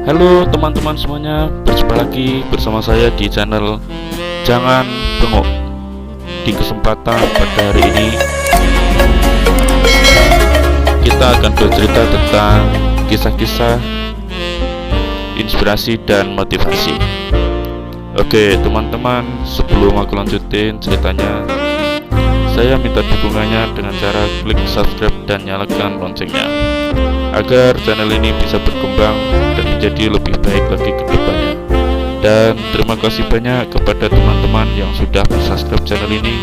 Halo teman-teman semuanya, berjumpa lagi bersama saya di channel Jangan Bengok. Di kesempatan pada hari ini kita akan bercerita tentang kisah-kisah inspirasi dan motivasi. Oke teman-teman, sebelum aku lanjutin ceritanya, saya minta dukungannya dengan cara klik subscribe dan nyalakan loncengnya, agar channel ini bisa berkembang dan menjadi lebih baik lagi ke depannya. Dan terima kasih banyak kepada teman-teman yang sudah subscribe channel ini.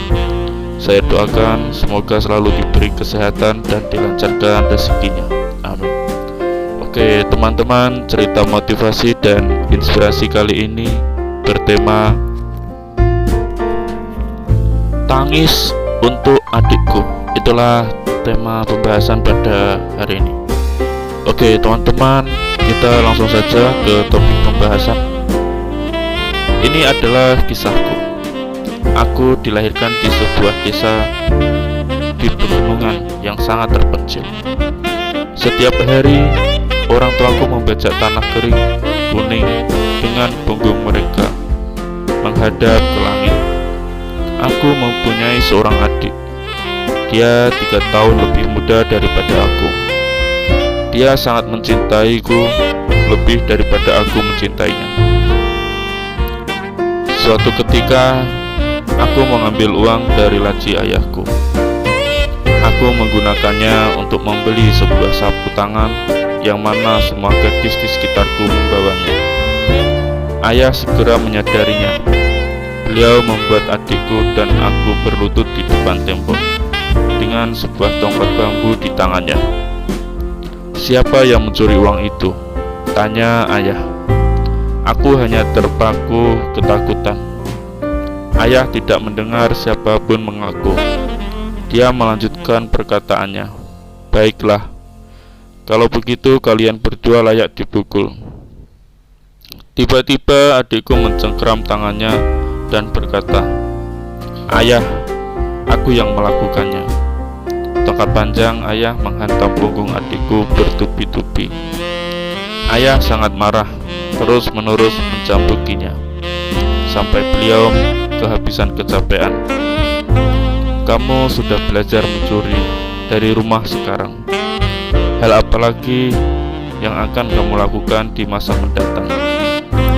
Saya doakan semoga selalu diberi kesehatan dan dilancarkan rezekinya. Amin. Oke teman-teman, cerita motivasi dan inspirasi kali ini bertema tangis untuk adikku. Itulah tema pembahasan pada hari ini. Oke teman-teman, kita langsung saja ke topik pembahasan. Ini adalah kisahku. Aku dilahirkan di sebuah desa di pegunungan yang sangat terpencil. Setiap hari orang tuaku membajak tanah kering kuning dengan punggung mereka menghadap ke langit. Aku mempunyai seorang adik. Dia 3 tahun lebih muda daripada aku. Dia sangat mencintaiku lebih daripada aku mencintainya. Suatu ketika, aku mengambil uang dari laci ayahku. Aku menggunakannya untuk membeli sebuah sapu tangan yang mana semua gadis di sekitarku membawanya. Ayah segera menyadarinya. Beliau membuat adikku dan aku berlutut di depan tembok dengan sebuah tongkat bambu di tangannya. "Siapa yang mencuri uang itu?" tanya ayah. Aku hanya terpaku ketakutan. Ayah tidak mendengar siapapun mengaku. Dia melanjutkan perkataannya. "Baiklah, kalau begitu kalian berdua layak dipukul." Tiba-tiba adikku mencengkeram tangannya dan berkata, "Ayah, aku yang melakukannya." Tongkat panjang ayah menghantam punggung adikku bertubi-tubi. Ayah sangat marah, terus-menerus mencambukinya sampai beliau kehabisan kecapean. "Kamu sudah belajar mencuri dari rumah sekarang. Hal apalagi yang akan kamu lakukan di masa mendatang?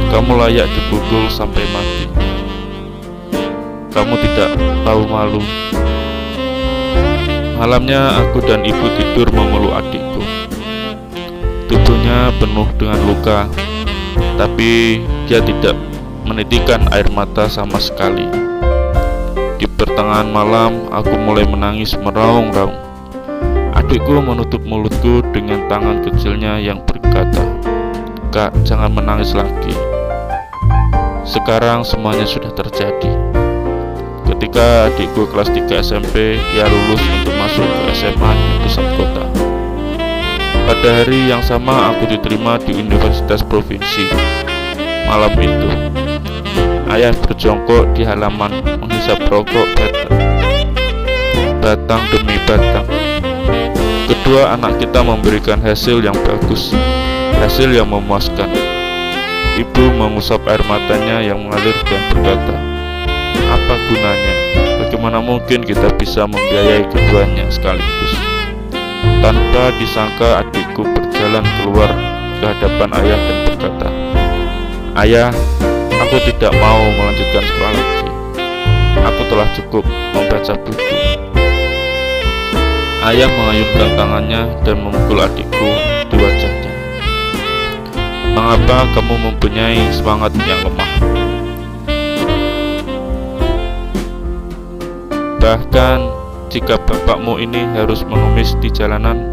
Kamu layak dipukul sampai mati. Kamu tidak tahu malu." Malamnya aku dan ibu tidur memeluk adikku. Tubuhnya penuh dengan luka, tapi dia tidak menitikan air mata sama sekali. Di pertengahan malam aku mulai menangis meraung-raung. Adikku menutup mulutku dengan tangan kecilnya yang berkata, "Kak, jangan menangis lagi. Sekarang semuanya sudah terjadi." Ketika adikku kelas 3 SMP, ia lulus untuk masuk ke SMA di pusat kota. Pada hari yang sama aku diterima di Universitas Provinsi. Malam itu, ayah berjongkok di halaman menghisap rokok batang demi batang. Kedua anak kita memberikan hasil yang bagus, hasil yang memuaskan. Ibu mengusap air matanya yang mengalir dan berkata, "Apa gunanya? Bagaimana mungkin kita bisa membiayai keduanya sekaligus?" Tanpa disangka adikku berjalan keluar ke hadapan ayah dan berkata, "Ayah, aku tidak mau melanjutkan sekolah lagi. Aku telah cukup membaca buku." Ayah mengayunkan tangannya dan memukul adikku di wajahnya. "Mengapa kamu mempunyai semangat yang lemah? Bahkan jika bapakmu ini harus mengemis di jalanan,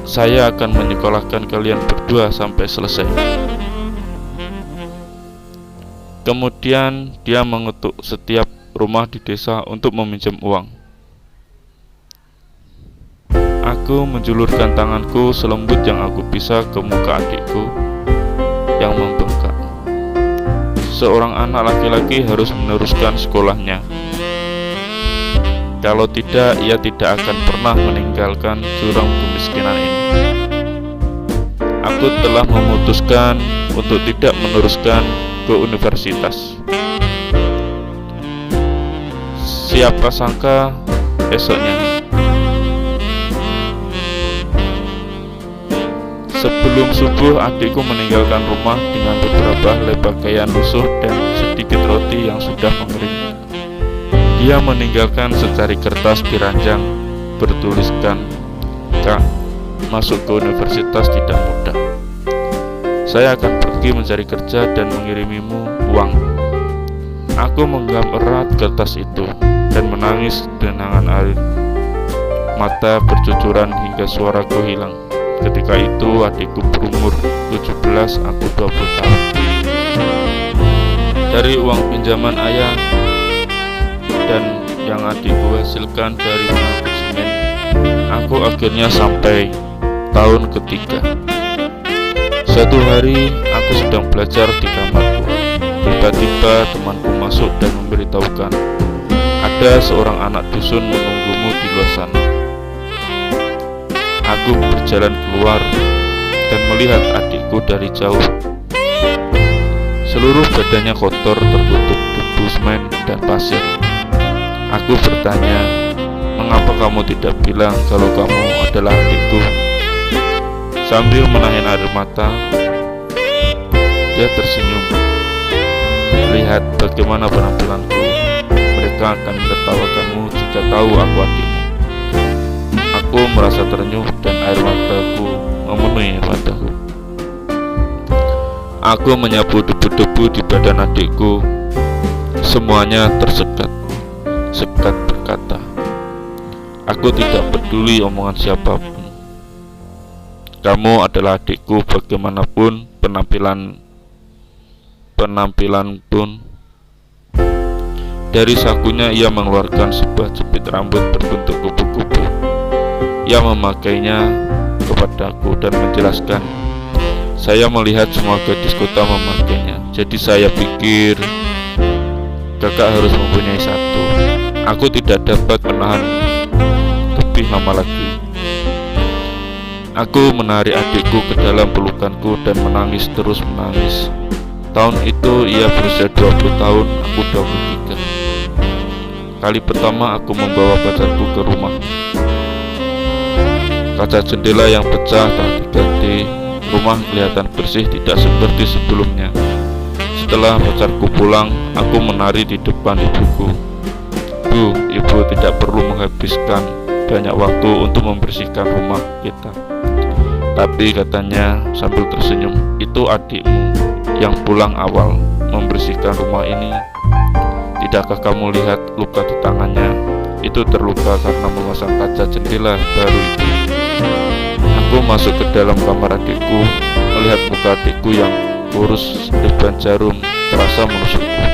saya akan menyekolahkan kalian berdua sampai selesai." Kemudian dia mengetuk setiap rumah di desa untuk meminjam uang. Aku menjulurkan tanganku selembut yang aku bisa ke muka adikku yang membengkak. Seorang anak laki-laki harus meneruskan sekolahnya. Kalau tidak, ia tidak akan pernah meninggalkan jurang kemiskinan ini. aku telah memutuskan untuk tidak meneruskan ke universitas. Siapa sangka esoknya, sebelum subuh, adikku meninggalkan rumah dengan beberapa helai pakaian lusuh dan sedikit roti yang sudah mengering. Dia meninggalkan secari kertas di ranjang bertuliskan, "Kak, masuk ke universitas tidak mudah. Saya akan pergi mencari kerja dan mengirimimu uang." Aku menggenggam erat kertas itu dan menangis genangan air mata bercucuran hingga suaraku hilang. Ketika itu adikku berumur 17, aku 20 tahun. Dari uang pinjaman ayah dan yang adikku hasilkan dari mengangkut semen, aku akhirnya sampai tahun ketiga. Suatu hari aku sedang belajar di kamarku. Tiba-tiba temanku masuk dan memberitahukan, "Ada seorang anak dusun menunggumu di luar sana." Aku berjalan keluar dan melihat adikku dari jauh. Seluruh badannya kotor, tertutup debu semen dan pasir. Aku bertanya, "Mengapa kamu tidak bilang kalau kamu adalah adikku?" Sambil menahan air mata, dia tersenyum. "Lihat bagaimana penampilanku. Mereka akan menertawakanmu jika tahu aku adikmu." Aku merasa terenyuh dan air mataku memenuhi mataku. Aku menyapu debu-debu di badan adikku. Semuanya tersekat. Sekat berkata, "Aku tidak peduli omongan siapapun. Kamu adalah adikku bagaimanapun penampilan pun." Dari sakunya ia mengeluarkan sebuah jepit rambut berbentuk kupu-kupu. Ia memakainya kepadaku dan menjelaskan, "Saya melihat semua gadis kota memakainya, jadi saya pikir kakak harus mempunyai satu." Aku tidak dapat menahan lebih lama lagi. Aku menarik adikku ke dalam pelukanku dan menangis terus menangis. Tahun itu ia berusia 20 tahun, aku 23. Kali pertama aku membawa pacarku ke rumah. Kaca jendela yang pecah telah diganti. Rumah kelihatan bersih, tidak seperti sebelumnya. Setelah pacarku pulang, aku menari di depan ibuku. "Bu, ibu tidak perlu menghabiskan banyak waktu untuk membersihkan rumah kita." "Tapi," katanya sambil tersenyum, "itu adikmu yang pulang awal membersihkan rumah ini. Tidakkah kamu lihat luka di tangannya? Itu terluka karena memasang kaca jendela baru itu." Aku masuk ke dalam kamar adikku, melihat muka adikku yang kurus ribuan jarum terasa menusukku.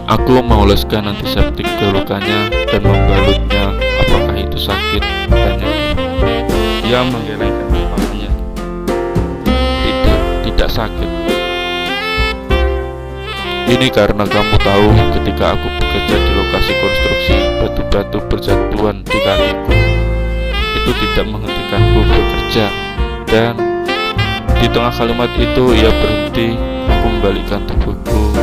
Aku mengoleskan antiseptik ke lukanya dan membalutnya. "Apakah itu sakit?" tanya. Dia menggelengkan kepalanya. Tidak sakit." "Ini karena kamu tahu ketika aku bekerja di lokasi konstruksi, batu-batu berjatuhan di kakiku. Itu tidak menghentikanku bekerja." Dan di tengah kalimat itu ia berhenti. Aku membalikkan tubuhku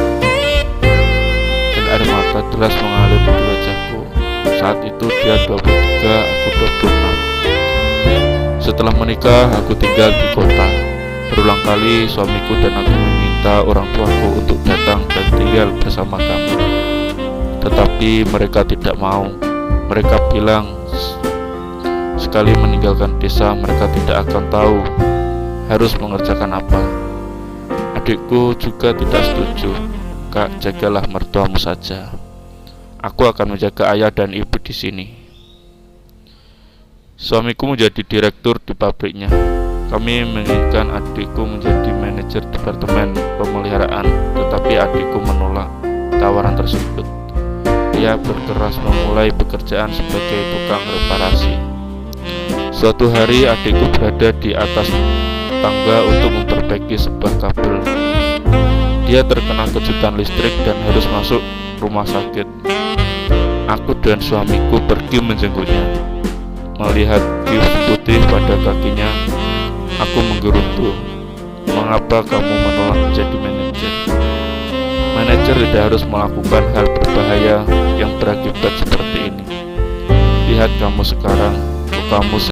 dan air mata deras mengalir di wajahku. Saat itu dia 23, aku 26. Setelah menikah, aku tinggal di kota. Berulang kali suamiku dan aku meminta orang tuaku untuk datang dan tinggal bersama kami, tetapi mereka tidak mau. Mereka bilang sekali meninggalkan desa, mereka tidak akan tahu harus mengerjakan apa. Adikku juga tidak setuju. "Kak, jagalah mertuamu saja. Aku akan menjaga ayah dan ibu di sini." Suamiku menjadi direktur di pabriknya. Kami menginginkan adikku menjadi manajer departemen pemeliharaan, tetapi adikku menolak tawaran tersebut. Ia berkeras memulai pekerjaan sebagai tukang reparasi. Suatu hari adikku berada di atas tangga untuk memperbaiki sebuah kabel. Dia terkena kejutan listrik dan harus masuk rumah sakit. Aku dan suamiku pergi menjenguknya. Melihat gips putih pada kakinya, Aku menggerutu. Mengapa kamu menolak menjadi manajer? Manajer tidak harus melakukan hal berbahaya yang berakibat seperti ini. Lihat kamu sekarang, kamu